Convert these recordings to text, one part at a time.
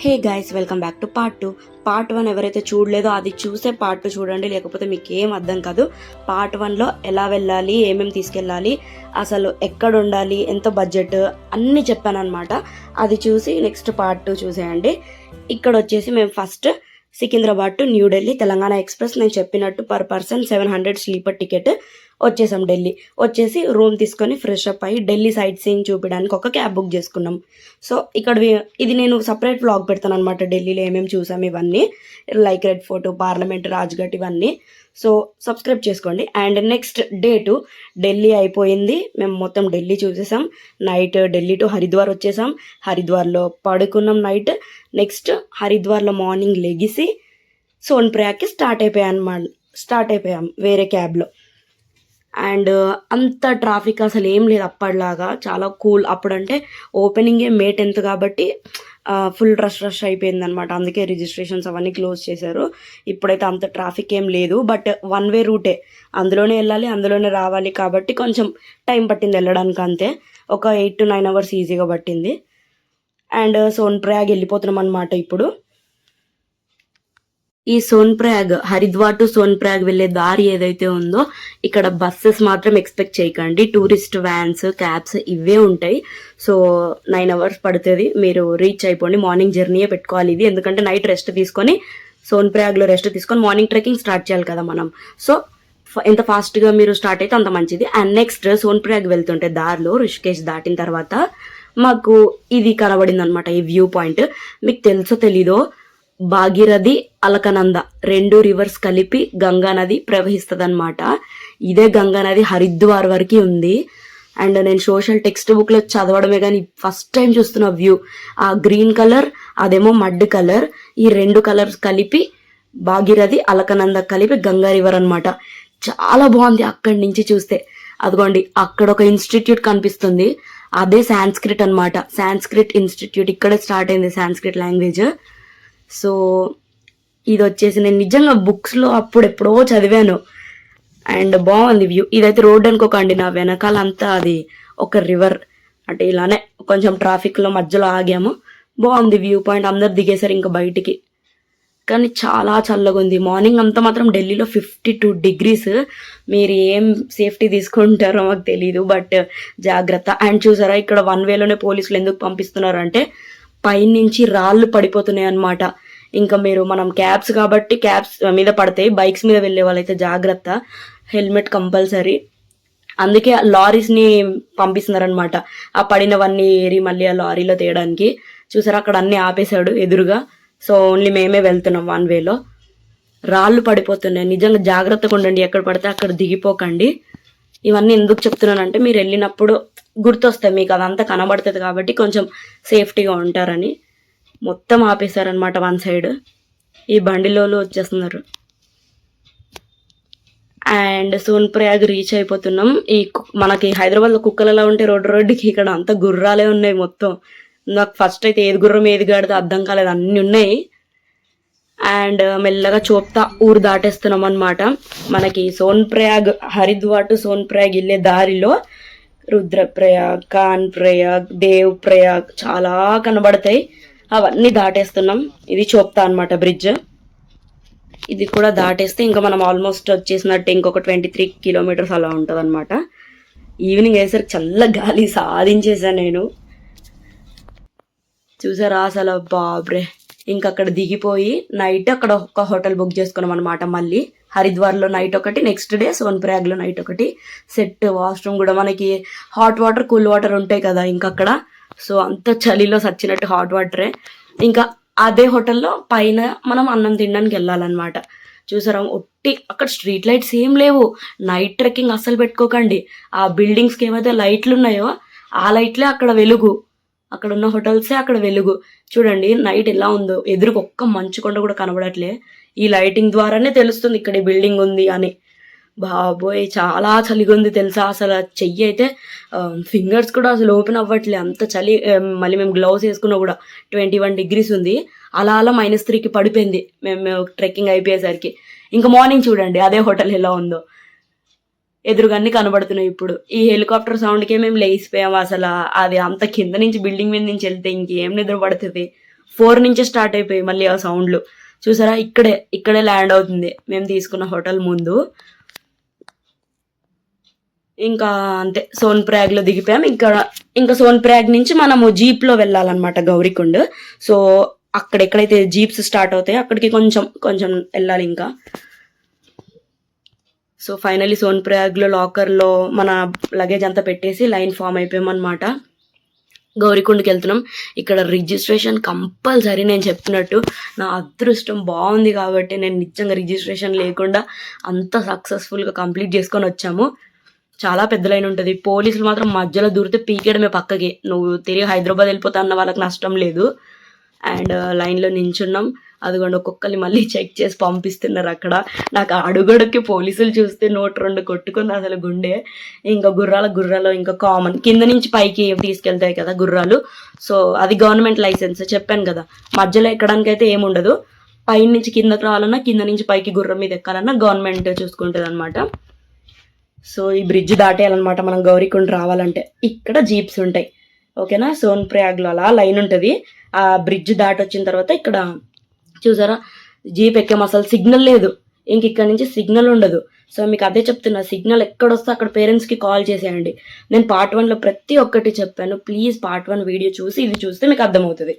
Hey guys, welcome back to part 1 ఎవరైతే చూడలేదో అది చూసే పార్ట్ 2 చూడండి, లేకపోతే మీకు ఏం అర్థం కాదు. పార్ట్ 1లో ఎలా వెళ్ళాలి, ఏమేమి తీసుకెళ్ళాలి, అసలు ఎక్కడ ఉండాలి, ఎంత బడ్జెట్ అన్నీ చెప్పాను అనమాట. అది చూసి నెక్స్ట్ పార్ట్ 2 చూసేయండి. ఇక్కడ వచ్చేసి మేము first Secunderabad to New Delhi Telangana express నేను చెప్పినట్టు పర్ పర్సన్ 700 స్లీపర్ టికెట్ వచ్చేసాం. ఢిల్లీ వచ్చేసి రూమ్ తీసుకొని ఫ్రెష్ అప్ అయ్యి ఢిల్లీ సైట్ సీయింగ్ చూపించడానికి ఒక క్యాబ్ బుక్ చేసుకున్నాం. సో ఇక్కడ ఇది నేను సపరేట్ వ్లాగ్ పెడతాను అనమాట. ఢిల్లీలో ఏమేమి చూసాం ఇవన్నీ, like red fort, parliament, Rajghat ఇవన్నీ. సో సబ్స్క్రైబ్ చేసుకోండి. And next day to Delhi అయిపోయింది. మేము మొత్తం ఢిల్లీ చూసేసాం. నైట్ ఢిల్లీ టు హరిద్వార్ వచ్చేసాం. హరిద్వార్లో పడుకున్నాం నైట్. నెక్స్ట్ హరిద్వార్లో మార్నింగ్ లెగిసి సోన్ప్రయాగ్కి స్టార్ట్ అయిపోయాం వేరే క్యాబ్లో. అండ్ అంత ట్రాఫిక్ అసలు ఏం లేదు అప్పటిలాగా, చాలా కూల్. అప్పుడంటే ఓపెనింగే May 10th కాబట్టి ఫుల్ రష్ అయిపోయింది అనమాట. అందుకే రిజిస్ట్రేషన్స్ అవన్నీ క్లోజ్ చేశారు. ఇప్పుడైతే అంత ట్రాఫిక్ ఏం లేదు, బట్ వన్ వే రూటే, అందులోనే వెళ్ళాలి అందులోనే రావాలి కాబట్టి కొంచెం టైం పట్టింది వెళ్ళడానికి. అంతే, ఒక 8 to 9 hours ఈజీగా పట్టింది. అండ్ సోన్ప్రయాగ్ వెళ్ళిపోతున్నాం అనమాట ఇప్పుడు. ఈ సోన్ప్రయాగ్, హరిద్వార్ టు సోన్ప్రయాగ్ వెళ్ళే దారి ఏదైతే ఉందో ఇక్కడ బస్సెస్ మాత్రం ఎక్స్పెక్ట్ చేయకండి. టూరిస్ట్ వ్యాన్స్, క్యాబ్స్ ఇవే ఉంటాయి. సో 9 hours పడుతుంది, మీరు రీచ్ అయిపోండి. మార్నింగ్ జర్నీయే పెట్టుకోవాలి ఇది, ఎందుకంటే నైట్ రెస్ట్ తీసుకొని సోన్ప్రయాగ్లో రెస్ట్ తీసుకొని మార్నింగ్ ట్రెక్కింగ్ స్టార్ట్ చేయాలి కదా మనం. సో ఎంత ఫాస్ట్గా మీరు స్టార్ట్ అయితే అంత మంచిది. అండ్ నెక్స్ట్ సోన్ప్రయాగ్ వెళ్తుంటే దారిలో రిషికేష్ దాటిన తర్వాత మాకు ఇది కనబడింది అనమాట, ఈ వ్యూ పాయింట్. మీకు తెలుసో తెలీదో, భాగీరథి, అలకనంద 2 రివర్స్ కలిపి గంగా నది ప్రవహిస్తుంది అనమాట. ఇదే గంగా నది హరిద్వార్ వరకు ఉంది. అండ్ నేను సోషల్ టెక్స్ట్ బుక్లో చదవడమే కానీ ఫస్ట్ టైం చూస్తున్న వ్యూ. ఆ గ్రీన్ కలర్, అదేమో మడ్ కలర్, ఈ 2 కలర్స్ కలిపి భాగీరథి, అలకనంద కలిపి గంగా రివర్ అనమాట. చాలా బాగుంది అక్కడి నుంచి చూస్తే. అదిగోండి అక్కడ ఒక ఇన్స్టిట్యూట్ కనిపిస్తుంది, అదే సాంస్క్రిట్ అనమాట. సాంస్క్రిట్ ఇన్స్టిట్యూట్ ఇక్కడే స్టార్ట్ అయింది, సాంస్క్రిట్ లాంగ్వేజ్. సో ఇది వచ్చేసి నేను నిజంగా బుక్స్లో అప్పుడు ఎప్పుడో చదివాను. అండ్ బాగుంది వ్యూ. ఇదైతే రోడ్ అనుకోకండి, నా వెనకాల అంతా అది ఒక రివర్. అంటే ఇలానే కొంచెం ట్రాఫిక్లో మధ్యలో ఆగాము. బాగుంది వ్యూ పాయింట్. అందరు దిగేశారు ఇంకా బయటికి, కానీ చాలా చల్లగా ఉంది. మార్నింగ్ అంతా మాత్రం ఢిల్లీలో 52 degrees. మీరు ఏం సేఫ్టీ తీసుకుంటారో మాకు తెలీదు, బట్ జాగ్రత్త. అండ్ చూసారా ఇక్కడ వన్ వేలోనే పోలీసులు ఎందుకు పంపిస్తున్నారు అంటే పైనుంచి రాళ్ళు పడిపోతున్నాయి అనమాట. ఇంకా మనం క్యాబ్స్ కాబట్టి క్యాబ్స్ మీద పడతాయి, బైక్స్ మీద వెళ్ళే వాళ్ళైతే జాగ్రత్త, హెల్మెట్ కంపల్సరీ. అందుకే లారీస్ని పంపిస్తున్నారనమాట, ఆ పడినవన్నీ ఏరి మళ్ళీ ఆ లారీలో తీయడానికి. చూసారా అక్కడ అన్నీ ఆపేశాడు ఎదురుగా. సో ఓన్లీ మేమే వెళ్తున్నాం వన్ వేలో. రాళ్ళు పడిపోతున్నాయి, నిజంగా జాగ్రత్తగా ఉండండి, ఎక్కడ పడితే అక్కడ దిగిపోకండి. ఇవన్నీ ఎందుకు చెప్తున్నానంటే మీరు వెళ్ళినప్పుడు గుర్తొస్తాయి మీకు, అదంతా కనబడుతుంది కాబట్టి కొంచెం సేఫ్టీగా ఉంటారని. మొత్తం ఆపేశారనమాట వన్ సైడ్. ఈ బండిలోలు వచ్చేస్తున్నారు. అండ్ సోన్ప్రయాగ్ రీచ్ అయిపోతున్నాం. మనకి హైదరాబాద్లో కుక్కలలో ఉంటే రోడ్డుకి ఇక్కడ అంతా గుర్రాలే ఉన్నాయి మొత్తం. నాకు ఫస్ట్ అయితే ఏది గుర్రం ఏది గాడిదో అర్థం కాలేదు, అన్నీ ఉన్నాయి. అండ్ మెల్లగా చోప్తా ఊరు దాటేస్తున్నాం అనమాట. మనకి సోన్ప్రయాగ్, హరిద్వార్ టు సోన్ప్రయాగ్ వెళ్ళే దారిలో రుద్రప్రయాగ్, కాన్ ప్రయాగ్, దేవ్ ప్రయాగ్ చాలా కనబడతాయి. అవన్నీ దాటేస్తున్నాం. ఇది చోప్తా అనమాట బ్రిడ్జ్. ఇది కూడా దాటేస్తే ఇంకా మనం ఆల్మోస్ట్ వచ్చేసినట్టు. ఇంకొక 23 kilometers అలా ఉంటుంది అనమాట. ఈవినింగ్ అయ్యేసరికి చల్ల గాలి సాధించేసాను నేను. చూసారా అసలు బాబ్రే. ఇంక అక్కడ దిగిపోయి నైట్ అక్కడ ఒక హోటల్ బుక్ చేసుకున్నాం అనమాట. మళ్ళీ హరిద్వార్లో నైట్ ఒకటి, నెక్స్ట్ డే సోన్ప్రయాగ్లో నైట్ ఒకటి. సెట్ వాష్రూమ్ కూడా మనకి హాట్ వాటర్, కూల్ వాటర్ ఉంటాయి కదా ఇంకా అక్కడ. సో అంత చలిలో సచ్చినట్టు హాట్ వాటరే. ఇంకా అదే హోటల్లో పైన మనం అన్నం తినడానికి వెళ్ళాలన్నమాట. చూసారా ఒట్టి అక్కడ స్ట్రీట్ లైట్స్ ఏం లేవు. నైట్ ట్రెక్కింగ్ అస్సలు పెట్టుకోకండి. ఆ బిల్డింగ్స్కి ఏవైతే లైట్లు ఉన్నాయో ఆ లైట్లే అక్కడ వెలుగు, అక్కడ ఉన్న హోటల్సే అక్కడ వెలుగు. చూడండి నైట్ ఎలా ఉందో, ఎదురుకు ఒక్క మంచు కొండ కూడా కనబడట్లే. ఈ లైటింగ్ ద్వారానే తెలుస్తుంది ఇక్కడ ఈ బిల్డింగ్ ఉంది అని. బాబోయ్ చాలా చలిగా ఉంది తెలుసా. అసలు చెయ్యి అయితే ఫింగర్స్ కూడా అసలు ఓపెన్ అవ్వట్లే, అంత చలి. మళ్ళీ మేము గ్లౌస్ వేసుకున్నా కూడా 21 degrees ఉంది. అలా అలా -3కి పడిపోయింది మేము ట్రెక్కింగ్ అయిపోయేసరికి. ఇంకా మార్నింగ్ చూడండి అదే హోటల్ ఎలా ఉందో, ఎదురుగాన్ని కనబడుతున్నాయి. ఇప్పుడు ఈ హెలికాప్టర్ సౌండ్కే మేము లేచిపోయాము. అసలు అది అంత కింద నుంచి బిల్డింగ్ మీద నుంచి వెళ్తే ఇంకేం నిద్ర పడుతుంది. 4 నుంచే స్టార్ట్ అయిపోయాయి మళ్ళీ ఆ సౌండ్లు. చూసారా, ఇక్కడే ల్యాండ్ అవుతుంది మేము తీసుకున్న హోటల్ ముందు. ఇంకా అంతే, సోన్ప్రయాగ్లో దిగిపోయాం. ఇంకా సోన్ప్రయాగ్ నుంచి మనము జీప్లో వెళ్ళాలన్నమాట గౌరీకుండ్. సో అక్కడ ఎక్కడైతే జీప్స్ స్టార్ట్ అవుతాయో అక్కడికి కొంచెం వెళ్ళాలి ఇంకా. సో ఫైనలీ సోన్ప్రయాగ్లో లాకర్లో మన లగేజ్ అంతా పెట్టేసి లైన్ ఫామ్ అయిపోయామన్నమాట. గౌరీకుండ్కి వెళ్తున్నాం. ఇక్కడ రిజిస్ట్రేషన్ కంపల్సరీ, నేను చెప్పినట్టు నా అదృష్టం బాగుంది కాబట్టి నేను నిజంగా రిజిస్ట్రేషన్ లేకుండా అంత సక్సెస్ఫుల్గా కంప్లీట్ చేసుకొని వచ్చాము. చాలా పెద్ద లైన్ ఉంటుంది. పోలీసులు మాత్రం మధ్యలో దూరితే పీకేయడమే పక్కకి. నువ్వు తిరిగి హైదరాబాద్ వెళ్ళిపోతా అన్న వాళ్ళకి నష్టం లేదు. అండ్ లైన్లో నించున్నాం. అదిగోండి ఒక్కొక్కరిని మళ్ళీ చెక్ చేసి పంపిస్తున్నారు అక్కడ. నాకు అడుగడుక్కి పోలీసులు చూస్తే 1-2 కొట్టుకుంది అసలు గుండె. ఇంకా గుర్రాలు ఇంకా కామన్ కింద నుంచి పైకి తీసుకెళ్తాయి కదా గుర్రాలు. సో అది గవర్నమెంట్ లైసెన్స్ చెప్పాను కదా. మధ్యలో ఎక్కడానికి అయితే ఏముండదు. పై నుంచి కిందకి రావాలన్నా, కింద నుంచి పైకి గుర్రం మీద ఎక్కాలన్నా గవర్నమెంట్ చూసుకుంటుంది అనమాట. సో ఈ బ్రిడ్జ్ దాటేయాలన్నమాట మనం గౌరీకుండ్ రావాలంటే. ఇక్కడ జీప్స్ ఉంటాయి, ఓకేనా. సోన్ప్రయాగ్లో అలా లైన్ ఉంటుంది. ఆ బ్రిడ్జ్ దాటి వచ్చిన తర్వాత ఇక్కడ చూసారా జీప్ ఎక్కాము. అసలు సిగ్నల్ లేదు, ఇక్కడ నుంచి సిగ్నల్ ఉండదు. సో మీకు అదే చెప్తున్నా, సిగ్నల్ ఎక్కడొస్తే అక్కడ పేరెంట్స్కి కాల్ చేసేయండి. నేను పార్ట్ 1లో ప్రతి ఒక్కటి చెప్పాను. ప్లీజ్ పార్ట్ 1 వీడియో చూసి ఇది చూస్తే మీకు అర్థమవుతుంది.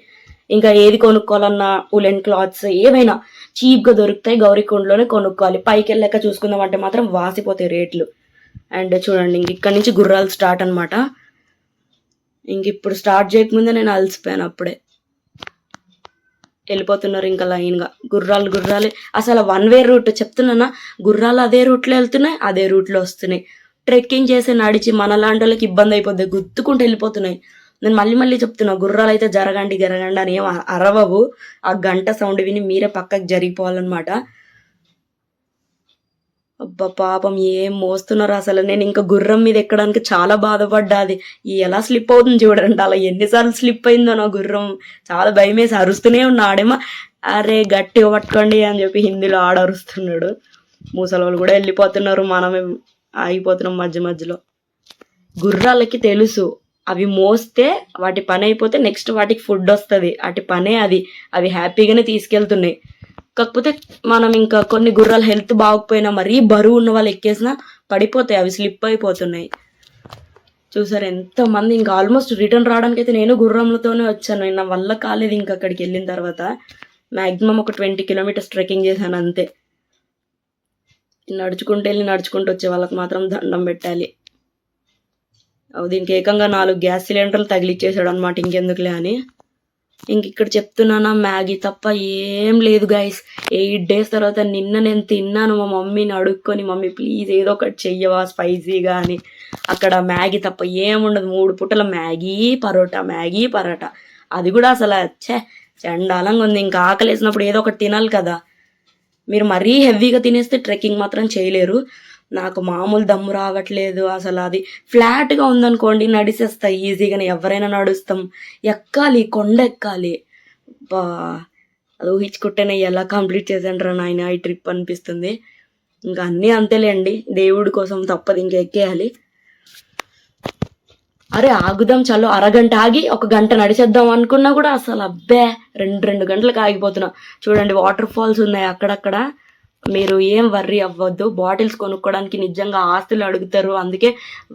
ఇంకా ఏది కొనుక్కోవాలన్నా ఉలెన్ క్లాత్స్ ఏవైనా చీప్గా దొరుకుతాయి, గౌరీకుండ్లోనే కొనుక్కోవాలి. పైకి వెళ్ళాక చూసుకుందాం అంటే మాత్రం వాసిపోతాయి రేట్లు. అండ్ చూడండి ఇక్కడ నుంచి గుర్రాలు స్టార్ట్ అనమాట. ఇప్పుడు స్టార్ట్ చేయకముందే నేను అలసిపోయాను. అప్పుడే వెళ్ళిపోతున్నారు ఇంకా లైన్గా గుర్రాలే. అసలు 1 వే రూట్ చెప్తున్నానా, గుర్రాలు అదే రూట్లో వెళ్తున్నాయి, అదే రూట్లో వస్తున్నాయి. ట్రెక్కింగ్ చేసి నడిచి మనలాంటి వాళ్ళకి ఇబ్బంది అయిపోద్ది, గుద్దుకుంటూ వెళ్ళిపోతున్నాయి. నేను మళ్ళీ చెప్తున్నా, గుర్రాలు అయితే జరగండి అని ఏం అరవవు. ఆ గంట సౌండ్ విని మీరే పక్కకి జరిగిపోవాలన్నమాట. అబ్బా పాపం ఏం మోస్తున్నారు అసలు. నేను ఇంకా గుర్రం మీద ఎక్కడానికి చాలా బాధపడ్డా. అది ఎలా స్లిప్ అవుతుంది చూడండి, అలా ఎన్నిసార్లు స్లిప్ అయిందో నా గుర్రం. చాలా భయం వేసి అరుస్తూనే ఉన్నా. ఆడేమో అరే గట్టిగా పట్టుకోండి అని చెప్పి హిందీలో అరుస్తున్నాడు. ముసలి వాళ్ళు కూడా వెళ్ళిపోతున్నారు, మనమే ఆగిపోతున్నాం మధ్యలో. గుర్రాలకి తెలుసు అవి మోస్తే వాటి పని అయిపోతే నెక్స్ట్ వాటికి ఫుడ్ వస్తుంది, వాటి పనే అది. అవి హ్యాపీగానే తీసుకెళ్తున్నాయి. కాకపోతే మనం ఇంకా కొన్ని గుర్రాలు హెల్త్ బాగోకపోయినా మరీ బరువు ఉన్న వాళ్ళు ఎక్కేసినా పడిపోతాయి, అవి స్లిప్ అయిపోతున్నాయి. చూసారు ఎంతమంది. ఇంకా ఆల్మోస్ట్ రిటర్న్ రావడానికి అయితే నేను గుర్రంలతోనే వచ్చాను. నా వల్ల కాలేదు. ఇంకా అక్కడికి వెళ్ళిన తర్వాత మ్యాక్సిమం ఒక 20 కిలోమీటర్స్ ట్రెక్కింగ్ చేశాను అంతే. నడుచుకుంటూ వచ్చే వాళ్ళకి మాత్రం దండం పెట్టాలి. దీనికి ఏకంగా 4 గ్యాస్ సిలిండర్లు తగిలిచ్చేసాడు అనమాట. ఇంకెందుకులే అని ఇక్కడ చెప్తున్నానా, మ్యాగీ తప్ప ఏం లేదు గైస్. 8 డేస్ తర్వాత నిన్న నేను తిన్నాను. మా మమ్మీని అడుక్కొని, మమ్మీ ప్లీజ్ ఏదో ఒకటి చెయ్యవా స్పైసీగా అని. అక్కడ మ్యాగీ తప్ప ఏముండదు. 3 పూటల మ్యాగీ పరోటా. అది కూడా అసలు చండాలంగా ఉంది. ఇంకా ఆకలి వేసినప్పుడు ఏదో ఒకటి తినాలి కదా. మీరు మరీ హెవీగా తినేస్తే ట్రెక్కింగ్ మాత్రం చేయలేరు. నాకు మామూలు దమ్ము రావట్లేదు అసలు. అది ఫ్లాట్గా ఉందనుకోండి నడిచేస్తా ఈజీగానే, ఎవరైనా నడుస్తాం. కొండ ఎక్కాలి. అది ఊహించుకుంటేనే ఎలా కంప్లీట్ చేశాను రా నాయన ఈ ట్రిప్ అనిపిస్తుంది. ఇంకా అన్నీ అంతేలేండి, దేవుడి కోసం తప్పదు, ఇంకా ఎక్కేయాలి. అరే ఆగుదాం చలో, అరగంట ఆగి 1 గంట నడిచేద్దాం అనుకున్నా కూడా అసలు అబ్బే 2 గంటలకు ఆగిపోతున్నా. చూడండి వాటర్ ఫాల్స్ ఉన్నాయి అక్కడక్కడ. మీరు ఏం వర్రీ అవ్వద్దు. బాటిల్స్ కొనుక్కోవడానికి నిజంగా ఆస్తులు అడుగుతారు. అందుకే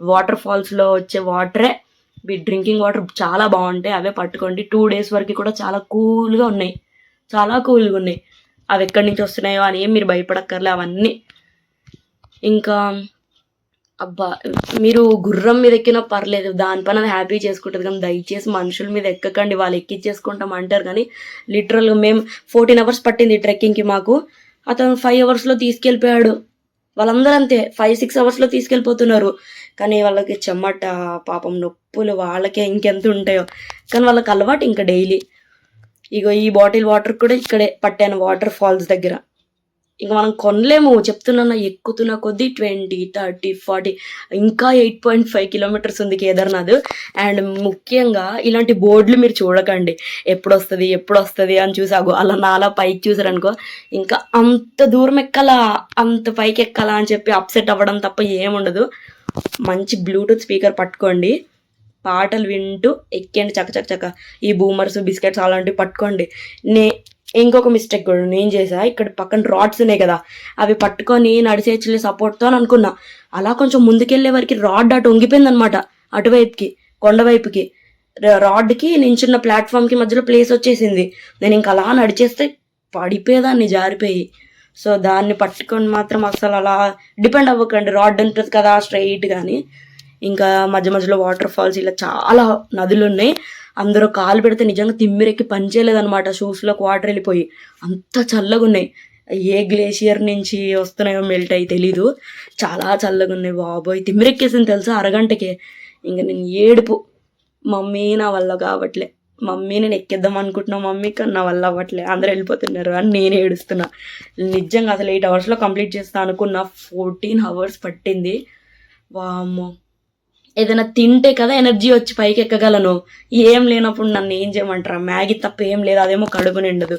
వాటర్ ఫాల్స్లో వచ్చే వాటరే డ్రింకింగ్ వాటర్ చాలా బాగుంటాయి, అవే పట్టుకోండి. 2 డేస్ వరకు కూడా చాలా కూల్గా ఉన్నాయి. అవి ఎక్కడి నుంచి వస్తున్నాయో అని ఏం మీరు భయపడక్కర్లే అవన్నీ. ఇంకా అబ్బా మీరు గుర్రం మీద ఎక్కినా పర్లేదు, దానిపైన అది హ్యాపీ చేసుకుంటుంది. కానీ దయచేసి మనుషుల మీద ఎక్కకండి, వాళ్ళు ఎక్కించేసుకుంటాం అంటారు. కానీ లిటరల్గా మేము 14 అవర్స్ పట్టింది ట్రెక్కింగ్కి మాకు. అతను 5 అవర్స్లో తీసుకెళ్ళిపోయాడు. వాళ్ళందరూ అంతే 5-6 అవర్స్లో తీసుకెళ్ళిపోతున్నారు. కానీ వాళ్ళకి చెమట పాపం నొప్పులు వాళ్ళకే ఇంకెంత ఉంటాయో. కానీ వాళ్ళకి అలవాటు ఇంకా డైలీ. ఇగో ఈ బాటిల్ వాటర్ కూడా ఇక్కడే పట్టాను వాటర్ ఫాల్స్ దగ్గర. ఇంకా మనం కొనలేము చెప్తున్నా. ఎక్కుతున్న కొద్దీ 20, 30, 40 ఇంకా 8.5 కిలోమీటర్స్ ఉంది కేదార్నాథ్. అండ్ ముఖ్యంగా ఇలాంటి బోర్డులు మీరు చూడకండి. ఎప్పుడు వస్తుంది అని చూసాగో అలా నాలా పైకి చూసారనుకో ఇంకా అంత దూరం ఎక్కాలా, అంత పైకి ఎక్కాలా అని చెప్పి అప్సెట్ అవ్వడం తప్ప ఏముండదు. మంచి బ్లూటూత్ స్పీకర్ పట్టుకోండి. పాటలు వింటూ ఎక్కండి చక్క. ఈ బూమర్స్ బిస్కెట్స్ అలాంటివి పట్టుకోండి. ఇంకొక మిస్టేక్ కూడా నేను చేసా, ఇక్కడ పక్కన రాడ్స్ ఉన్నాయి కదా, అవి పట్టుకొని నడిచేయచ్చులే సపోర్ట్తో అని అనుకున్నా. అలా కొంచెం ముందుకెళ్లే వరకు రాడ్ అటు వంగిపోయింది అనమాట, అటువైపుకి కొండవైపుకి. రాడ్కి నించున్న ప్లాట్ఫామ్కి మధ్యలో ప్లేస్ వచ్చేసింది. నేను ఇంకా అలా నడిచేస్తే పడిపోయేదాన్ని జారిపోయి. సో దాన్ని పట్టుకొని మాత్రం అసలు అలా డిపెండ్ అవ్వకండి, రాడ్ ఉంటుంది కదా స్ట్రైట్ కానీ. ఇంకా మధ్యలో వాటర్ ఫాల్స్ ఇలా చాలా నదులు ఉన్నాయి. అందరూ కాలు పెడితే నిజంగా తిమ్మిరెక్కి పనిచేయలేదనమాట, షూస్లోకి వాటర్ వెళ్ళిపోయి అంత చల్లగా ఉన్నాయి. ఏ గ్లేషియర్ నుంచి వస్తున్నాయో మెల్ట్ అయ్యి తెలీదు, చాలా చల్లగా ఉన్నాయి బాబోయ్. తిమ్మిరెక్కేసింది తెలుసా అరగంటకే. ఇంకా నేను ఏడుపు, మమ్మీ నా వల్ల కావట్లే, మమ్మీ నేను ఎక్కేద్దాం అనుకుంటున్నా మమ్మీ, కానీ నా వల్ల అవ్వట్లే, అందరూ వెళ్ళిపోతున్నారు అని నేను ఏడుస్తున్నా. నిజంగా అసలు 8 అవర్స్లో కంప్లీట్ చేస్తా అనుకున్నా, 14 అవర్స్ పట్టింది. వామ్మో, ఏదైనా తింటే కదా ఎనర్జీ వచ్చి పైకి ఎక్కగలను, ఏం లేనప్పుడు నన్ను ఏం చేయమంటారా? మ్యాగీ తప్ప ఏం లేదు, అదేమో కడుపు నిండదు.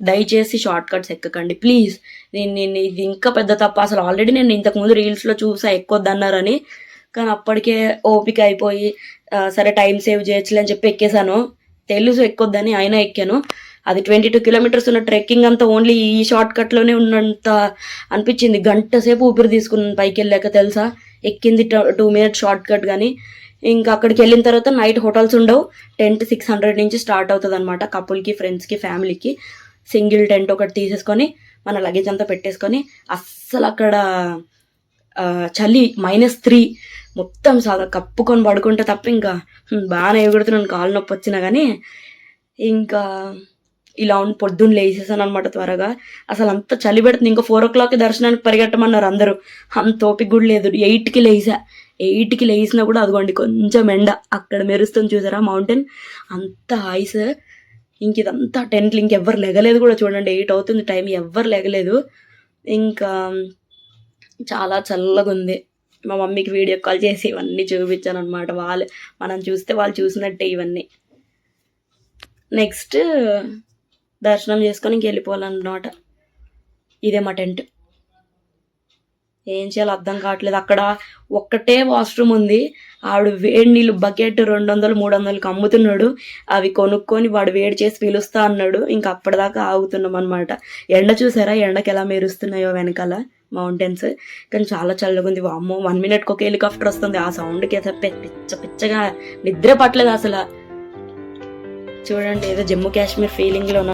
దయచేసి షార్ట్ కట్స్ ఎక్కకండి ప్లీజ్. నేను ఇది ఇంకా పెద్ద తప్ప. అసలు ఆల్రెడీ నేను ఇంతకుముందు రీల్స్లో చూసా ఎక్కొద్దన్నారని, కానీ అప్పటికే ఓపిక అయిపోయి సరే టైం సేవ్ చేయొచ్చులే అని చెప్పి ఎక్కేసాను. తెలుసు ఎక్కొద్దని, అయినా ఎక్కాను. అది 22 కిలోమీటర్స్ ఉన్న ట్రెక్కింగ్ అంతా ఓన్లీ ఈ షార్ట్ కట్లోనే ఉన్నంత అనిపించింది. గంట సేపు ఊపిరి తీసుకున్నాను పైకి వెళ్ళాక తెలుసా. ఎక్కింది 2 minutes షార్ట్ కట్ కానీ. ఇంకా అక్కడికి వెళ్ళిన తర్వాత నైట్ హోటల్స్ ఉండవు. టెంట్ 600 నుంచి స్టార్ట్ అవుతుంది అనమాట, కపుల్కి, ఫ్రెండ్స్కి, ఫ్యామిలీకి. సింగిల్ టెంట్ ఒకటి తీసేసుకొని మన లగేజ్ అంతా పెట్టేసుకొని, అస్సలు అక్కడ చలి -3 మొత్తం కప్పుకొని పడుకుంటే తప్ప ఇంకా బాగానే ఎగుడుతున్నాను, కాలు నొప్పి వచ్చినా కానీ. ఇంకా ఇలా పొద్దున్న లేచేసాను అనమాట త్వరగా. అసలు అంత చలి పెడుతుంది. ఇంకా 4 o'clock దర్శనానికి పరిగెట్టమన్నారు అందరూ, అంత ఓపిక కూడా లేదు. 8కి లేసా. 8కి లేచినా కూడా అదిగోండి కొంచెం ఎండ అక్కడ మెరుస్తుంది చూసారా మౌంటైన్, అంత ఐస్. ఇంక ఇదంతా టెంట్లు, ఇంకెవ్వరు లెగలేదు కూడా. చూడండి 8 అవుతుంది టైం, ఎవ్వరు లెగలేదు. ఇంకా చాలా చల్లగా ఉంది. మా మమ్మీకి వీడియో కాల్ చేసి ఇవన్నీ చూపించాను అనమాట. మనం చూస్తే వాళ్ళు చూసినట్టే ఇవన్నీ. నెక్స్ట్ దర్శనం చేసుకొని ఇంక వెళ్ళిపోవాలన్నమాట. ఇదే మా టెంట్. ఏం చేయాలో అర్థం కావట్లేదు. అక్కడ ఒక్కటే వాష్రూమ్ ఉంది. ఆవిడ వేడి నీళ్ళు బకెట్ 200-300కి అమ్ముతున్నాడు. అవి కొనుక్కొని వాడు వేడి చేసి పిలుస్తా అన్నాడు. ఇంకా అప్పటిదాకా ఆగుతున్నాం అనమాట. ఎండ చూసారా, ఎండకి ఎలా మెరుస్తున్నాయో వెనకాల మౌంటైన్స్. కానీ చాలా చల్లగా ఉంది. వామ్మో, 1 minute ఒక హెలికాప్టర్ వస్తుంది. ఆ సౌండ్కి అసలు పిచ్చగా నిద్ర పట్టలేదు అసలు. చూడండి ఏదో జమ్మూ కాశ్మీర్ ఫీలింగ్లో ఉన్న,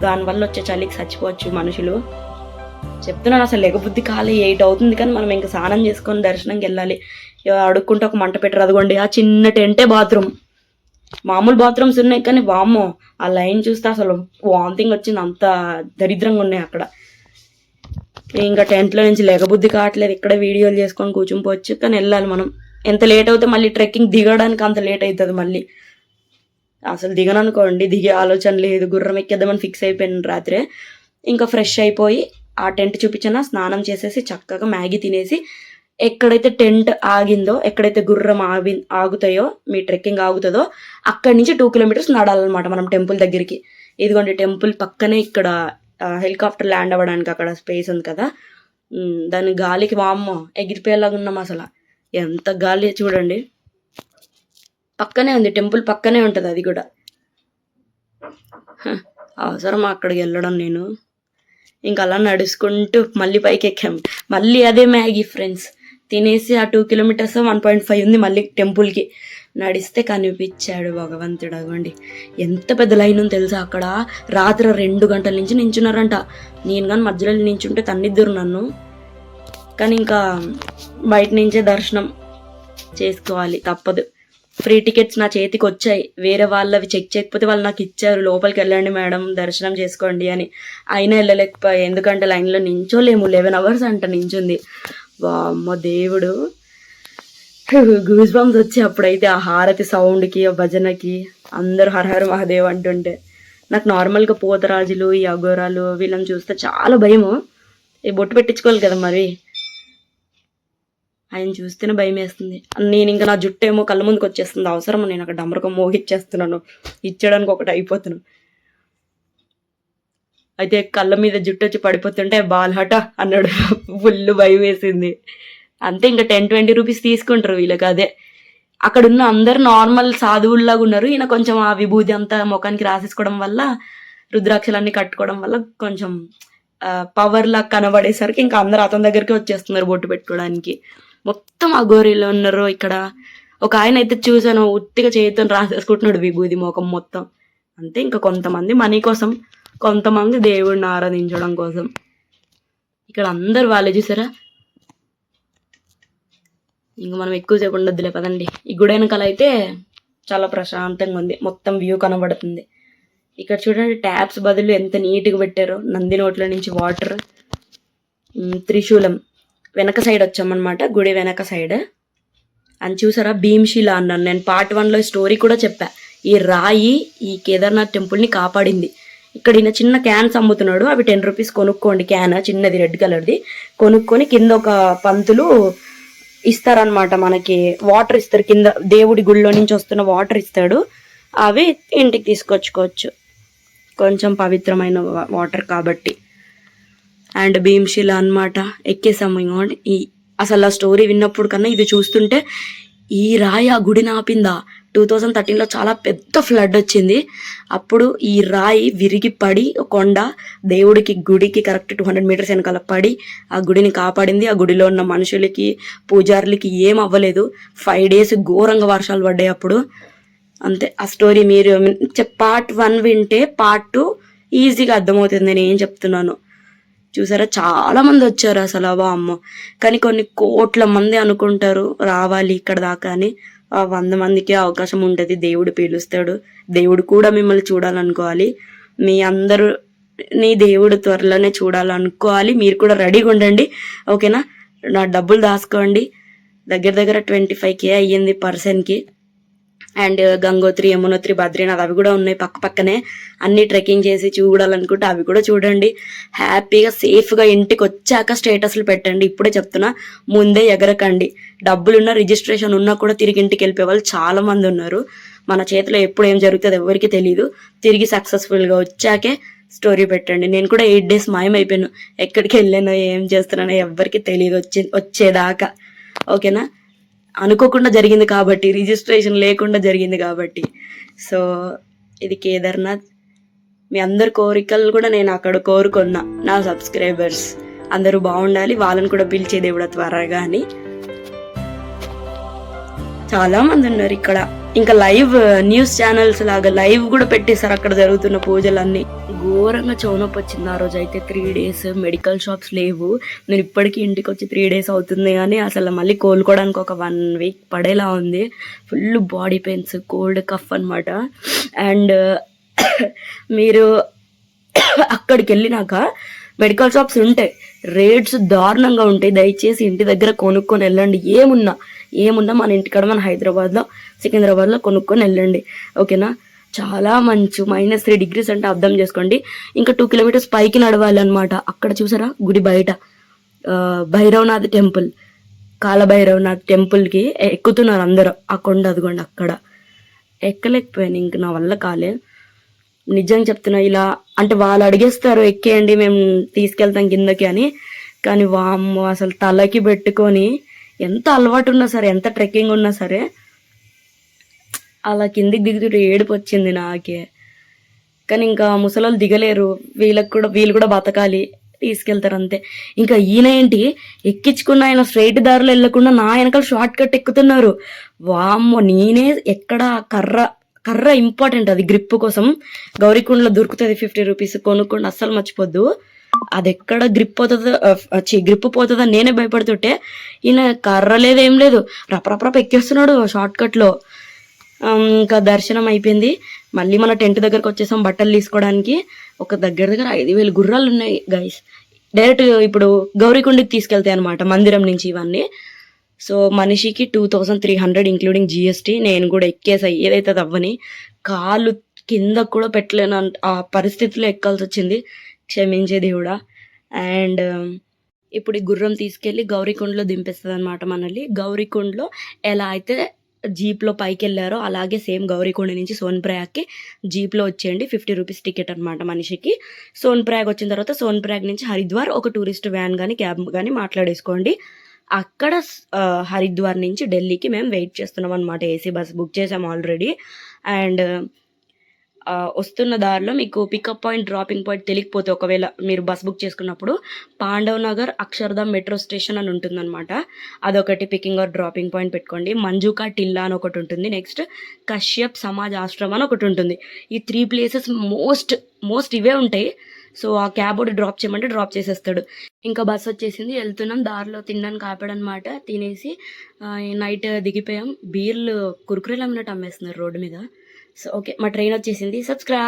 దానివల్ల వచ్చే చలికి చచ్చిపోవచ్చు మనుషులు. చెప్తున్నాను అసలు లెగబుద్ధి కాలే. 8 అవుతుంది కానీ మనం ఇంకా స్నానం చేసుకొని దర్శనంకి వెళ్ళాలి. అడుక్కుంటే ఒక మంట పెట్టరు. అదిగోండి ఆ చిన్న టెంటే బాత్రూమ్. మామూలు బాత్రూమ్స్ ఉన్నాయి కానీ వామ్మో, ఆ లైన్ చూస్తే అసలు వామిటింగ్ వచ్చింది, అంత దరిద్రంగా ఉన్నాయి అక్కడ. ఇంకా టెంట్లో నుంచి లెగబుద్ధి కావట్లేదు. ఇక్కడ వీడియోలు చేసుకొని కూర్చుంపోవచ్చు, కానీ వెళ్ళాలి మనం. ఎంత లేట్ అవుతే మళ్ళీ ట్రెక్కింగ్ దిగడానికి అంత లేట్ అవుతుంది. మళ్ళీ అసలు దిగననుకోండి, దిగే ఆలోచన లేదు. గుర్రం ఎక్కేద్దామని ఫిక్స్ అయిపోయాను రాత్రే. ఇంకా ఫ్రెష్ అయిపోయి ఆ టెంట్ చూపించిన, స్నానం చేసేసి చక్కగా మ్యాగీ తినేసి, ఎక్కడైతే టెంట్ ఆగిందో, ఎక్కడైతే గుర్రం ఆగుతాయో, మీ ట్రెక్కింగ్ ఆగుతుందో అక్కడి నుంచి 2 kilometers నడాలన్నమాట మనం టెంపుల్ దగ్గరికి. ఇదిగోండి టెంపుల్ పక్కనే ఇక్కడ హెలికాప్టర్ ల్యాండ్ అవ్వడానికి అక్కడ స్పేస్ ఉంది కదా, దాని గాలికి వామ్మో ఎగిరిపోయేలాగా ఉన్నాం అసలు. ఎంత గాలి చూడండి. పక్కనే ఉంది టెంపుల్, పక్కనే ఉంటుంది అది కూడా. అవసరం అక్కడికి వెళ్ళడం నేను. ఇంకా అలా నడుచుకుంటూ మళ్ళీ పైకి ఎక్కాము. మళ్ళీ అదే మ్యాగీ ఫ్రెండ్స్ తినేసి ఆ 2 kilometers 1.5 ఉంది మళ్ళీ టెంపుల్కి. నడిస్తే కనిపించాడు భగవంతుడు. అవ్వండి ఎంత పెద్ద లైన్ ఉంది తెలుసా అక్కడ. రాత్రి 2 గంటల నుంచి నించున్నారంట. నేను కానీ మధ్యలో నించుంటే తన్నిద్దరు నన్ను. కానీ ఇంకా బయట నుంచే దర్శనం చేసుకోవాలి, తప్పదు. ఫ్రీ టికెట్స్ నా చేతికి వచ్చాయి. వేరే వాళ్ళవి చెక్ చేయకపోతే వాళ్ళు నాకు ఇచ్చారు, లోపలికి వెళ్ళండి మేడం దర్శనం చేసుకోండి అని. అయినా వెళ్ళలేకపోయా, ఎందుకంటే లైన్లో నించోలేము. 11 hours అంట నించుంది. వామ్మో దేవుడు, గూస్ బంప్స్ వచ్చి అప్పుడైతే ఆ హారతి సౌండ్కి, ఆ భజనకి, అందరూ హర హర మహాదేవ్ అంటుంటే. నాకు నార్మల్గా పోతరాజులు, ఈ అఘోరాలు వీళ్ళని చూస్తే చాలా భయము. ఈ బొట్టు పెట్టించుకోవాలి కదా మరి, ఆయన చూస్తేనే భయం వేస్తుంది. నేను ఇంకా నా జుట్టు ఏమో కళ్ళ ముందుకు వచ్చేస్తుంది. అవసరం, నేను అక్కడ డమరకం మోగిచ్చేస్తున్నాను, ఇచ్చడానికి ఒకటి అయిపోతున్నాను. అయితే కళ్ళ మీద జుట్టు వచ్చి పడిపోతుంటే బాల్హట అన్నాడు. ఫుల్ భయం వేసింది. అంతే, ఇంకా 10-20 రూపీస్ తీసుకుంటారు వీళ్ళకి. అదే అక్కడ ఉన్న అందరు నార్మల్ సాధువుల్లాగా ఉన్నారు. ఈయన కొంచెం ఆ విభూతి అంతా ముఖానికి రాసేసుకోవడం వల్ల, రుద్రాక్షలన్నీ కట్టుకోవడం వల్ల కొంచెం పవర్ లా కనబడేసరికి ఇంకా అందరు అతని దగ్గరికి వచ్చేస్తున్నారు బొట్టు పెట్టుకోవడానికి. మొత్తం అఘోరీలో ఉన్నారు ఇక్కడ. ఒక ఆయన అయితే చూసాను, ఉత్తిగా చేతితో రాసేసుకుంటున్నాడు విభూది ముఖం మొత్తం. అంతే, ఇంకా కొంతమంది మనీ కోసం, కొంతమంది దేవుడిని ఆరాధించడం కోసం. ఇక్కడ అందరు వాళ్ళే చూసారా. ఇంకా మనం ఎక్కువసేపు ఉండొద్దులే పదండి. ఈ గుడి వెనకాల అయితే చాలా ప్రశాంతంగా ఉంది, మొత్తం వ్యూ కనబడుతుంది. ఇక్కడ చూడండి, ట్యాప్స్ బదులు ఎంత నీట్గా పెట్టారో. నంది నోట్ల నుంచి వాటర్. త్రిశూలం వెనక సైడ్ వచ్చామన్నమాట, గుడి వెనక సైడ్. అని చూసారా, భీమ్శిల అన్నాను నేను. పార్ట్ 1లో స్టోరీ కూడా చెప్పా. ఈ రాయి ఈ కేదార్నాథ్ టెంపుల్ని కాపాడింది. ఇక్కడ ఈయన చిన్న క్యాన్స్ అమ్ముతున్నాడు, అవి 10 రూపీస్ కొనుక్కోండి. క్యాన్ చిన్నది రెడ్ కలర్ది కొనుక్కొని కింద ఒక పంతులు ఇస్తారనమాట మనకి. వాటర్ ఇస్తారు కింద, దేవుడి గుళ్ళో నుంచి వస్తున్న వాటర్ ఇస్తాడు. అవి ఇంటికి తీసుకొచ్చుకోవచ్చు, కొంచెం పవిత్రమైన వాటర్ కాబట్టి. అండ్ భీమ్శిల అనమాట, ఎక్కేసాము. ఇంకోండి, అసలు ఆ స్టోరీ విన్నప్పుడు కన్నా ఇది చూస్తుంటే, ఈ రాయి ఆ గుడిని ఆపిందా. 2013లో చాలా పెద్ద ఫ్లడ్ వచ్చింది. అప్పుడు ఈ రాయి విరిగి పడి కొండ దేవుడికి గుడికి కరెక్ట్ 200 మీటర్స్ వెనకాల పడి ఆ గుడిని కాపాడింది. ఆ గుడిలో ఉన్న మనుషులకి, పూజారులకి ఏం అవ్వలేదు. 5 days ఘోరంగా వర్షాలు పడ్డాయి అప్పుడు. అంతే, ఆ స్టోరీ మీరు పార్ట్ 1 వింటే పార్ట్ 2 ఈజీగా అర్థమవుతుంది నేను ఏం చెప్తున్నాను. చూసారా, చాలా మంది వచ్చారు అసలు. అమ్మో, కానీ కొన్ని కోట్ల మంది అనుకుంటారు రావాలి ఇక్కడ దాకా అని. 100 మందికి అవకాశం ఉంటుంది, దేవుడు పిలుస్తాడు. దేవుడు కూడా మిమ్మల్ని చూడాలనుకోవాలి. మీ అందరినీ దేవుడు త్వరలోనే చూడాలనుకోవాలి. మీరు కూడా రెడీగా ఉండండి, ఓకేనా. నా డబ్బులు దాచుకోండి. దగ్గర 25K అయ్యింది పర్సన్కి. అండ్ గంగోత్రి, యమునోత్రి, బద్రీనాథ్ అవి కూడా ఉన్నాయి పక్క పక్కనే. అన్ని ట్రెక్కింగ్ చేసి చూడాలనుకుంటే అవి కూడా చూడండి. హ్యాపీగా సేఫ్గా ఇంటికి వచ్చాక స్టేటస్లు పెట్టండి. ఇప్పుడే చెప్తున్నా, ముందే ఎగరకండి. డబ్బులున్నా, రిజిస్ట్రేషన్ ఉన్నా కూడా తిరిగి ఇంటికి వెళ్ళిపోయే వాళ్ళు చాలా మంది ఉన్నారు. మన చేతిలో ఎప్పుడు ఏం జరుగుతుంది ఎవరికి తెలియదు. తిరిగి సక్సెస్ఫుల్గా వచ్చాకే స్టోరీ పెట్టండి. నేను కూడా 8 days మాయమైపోయాను, ఎక్కడికి వెళ్ళానో ఏం చేస్తున్నానో ఎవరికి తెలియదు వచ్చేదాకా, ఓకేనా. అనుకోకుండా జరిగింది కాబట్టి, రిజిస్ట్రేషన్ లేకుండా జరిగింది కాబట్టి. సో ఇది కేదార్నాథ్. మీ అందరి కోరికలు కూడా నేను అక్కడ కోరుకున్నా. నా సబ్స్క్రైబర్స్ అందరూ బాగుండాలి, వాళ్ళని కూడా పిలిచే దేవుడా త్వరగా అని. చాలా మంది ఉన్నారు ఇక్కడ. ఇంకా లైవ్ న్యూస్ ఛానల్స్ లాగా లైవ్ కూడా పెట్టేశారు అక్కడ జరుగుతున్న పూజలన్నీ. ఘోరంగా చౌనొప్పి వచ్చింది ఆ రోజు అయితే. 3 days మెడికల్ షాప్స్ లేవు. నేను ఇప్పటికీ ఇంటికి వచ్చి 3 days అవుతుంది, కానీ అసలు మళ్ళీ కోలుకోవడానికి ఒక 1 week పడేలా ఉంది. Full body pains, cold, cough అనమాట. అండ్ మీరు అక్కడికి వెళ్ళినాక మెడికల్ షాప్స్ ఉంటాయి, రేట్స్ దారుణంగా ఉంటాయి. దయచేసి ఇంటి దగ్గర కొనుక్కొని వెళ్ళండి. ఏమున్నా మన ఇంటికాడ, మన హైదరాబాద్లో, సికింద్రాబాద్లో కొనుక్కొని వెళ్ళండి, ఓకేనా. చాలా మంచు, -3 degrees అంటే అర్థం చేసుకోండి. ఇంకా 2 kilometers పైకి నడవాలి అనమాట. అక్కడ చూసారా గుడి బయట భైరవనాథ్ టెంపుల్, కాలభైరవనాథ్ టెంపుల్కి ఎక్కుతున్నారు అందరూ. ఆ కొండ అదిగోండి అక్కడ. ఎక్కలేకపోయాను, ఇంక నా వల్ల కాలే. నిజంగా చెప్తున్నా, ఇలా అంటే వాళ్ళు అడిగేస్తారు ఎక్కేయండి మేము తీసుకెళ్తాం కిందకి అని. కానీ వామ్మో, అసలు తలకి పెట్టుకొని ఎంత అలవాటు ఉన్నా సరే, ఎంత ట్రెక్కింగ్ ఉన్నా సరే, అలా కిందికి దిగుతూ ఏడుపు వచ్చింది నాకే. కానీ ఇంకా ముసలోళ్ళు దిగలేరు, వీళ్ళు కూడా బతకాలి, తీసుకెళ్తారు అంతే. ఇంకా ఈయన ఏంటి, ఎక్కించుకున్న ఆయన స్ట్రైట్ దారిలో వెళ్ళకుండా నా వెనకాల షార్ట్ కట్ ఎక్కుతున్నారు. వామ్మో, నేనే ఎక్కడ కర్ర ఇంపార్టెంట్, అది గ్రిప్ కోసం. గౌరీకుండలో దొరుకుతుంది 50 రూపీస్, కొనుక్కోండి, అస్సలు మర్చిపోద్దు. అది ఎక్కడ గ్రిప్ పోతుందా నేనే భయపడుతుంటే, ఈయన కర్ర లేదు ఏం లేదు, రపరపరప ఎక్కేస్తున్నాడు షార్ట్ కట్లో. ఇంకా దర్శనం అయిపోయింది. మళ్ళీ మన టెంట్ దగ్గరకు వచ్చేసాం బట్టలు తీసుకోవడానికి. ఒక దగ్గర 5,000 గుర్రాలు ఉన్నాయి గైస్. డైరెక్ట్ ఇప్పుడు గౌరీకుండకి తీసుకెళ్తాయి అనమాట మందిరం నుంచి ఇవన్నీ. సో మనిషికి 2,300 ఇంక్లూడింగ్ GST. నేను కూడా ఎక్కేసా, ఏదైతే అవ్వని. కాళ్ళు కింద కూడా పెట్టలేను ఆ పరిస్థితిలో ఎక్కాల్సి వచ్చింది, క్షమించే దేవుడా. అండ్ ఇప్పుడు ఈ గుర్రం తీసుకెళ్ళి గౌరీకుండలో దింపేస్తుంది అనమాట మనల్ని. గౌరీకుండలో ఎలా అయితే జీప్లో పైకి వెళ్ళారో అలాగే సేమ్ గౌరీకుండ నుంచి సోన్ప్రయాగ్కి జీప్లో వచ్చేయండి. 50 రూపీస్ టికెట్ అనమాట మనిషికి. సోన్ప్రయాగ్ వచ్చిన తర్వాత సోన్ప్రయాగ్ నుంచి హరిద్వార్ ఒక టూరిస్ట్ వ్యాన్ కానీ క్యాబ్ కానీ మాట్లాడేసుకోండి. అక్కడ హరిద్వార్ నుంచి ఢిల్లీకి మేము వెయిట్ చేస్తున్నాం అనమాట. ఏసీ బస్ బుక్ చేసాం ఆల్రెడీ. అండ్ వస్తున్న దారిలో మీకు పికప్ పాయింట్, డ్రాపింగ్ పాయింట్ తెలియకపోతే ఒకవేళ మీరు బస్ బుక్ చేసుకున్నప్పుడు పాండవ్ నగర్ అక్షర్ధామ్ మెట్రో స్టేషన్ అని ఉంటుందన్నమాట. అదొకటి పికింగ్ ఆర్ డ్రాపింగ్ పాయింట్ పెట్టుకోండి. మంజుకా టిల్లా అని ఒకటి ఉంటుంది. నెక్స్ట్ కశ్యప్ సమాజ్ ఆశ్రమం అని ఒకటి ఉంటుంది. ఈ 3 ప్లేసెస్ మోస్ట్ ఇవే ఉంటాయి. సో ఆ క్యాబ్ ఒకటి డ్రాప్ చేయమంటే డ్రాప్ చేసేస్తాడు. ఇంకా బస్ వచ్చేసింది, వెళ్తున్నాం. దారిలో తినడానికి ఆపాడనమాట. తినేసి నైట్ దిగిపోయాం. బీర్లు కురుకురేలు అమ్మినట్టు అమ్మేస్తున్నారు రోడ్డు మీద. సో ఓకే, మా ట్రైన్ వచ్చేసింది. సబ్స్క్రైబ్.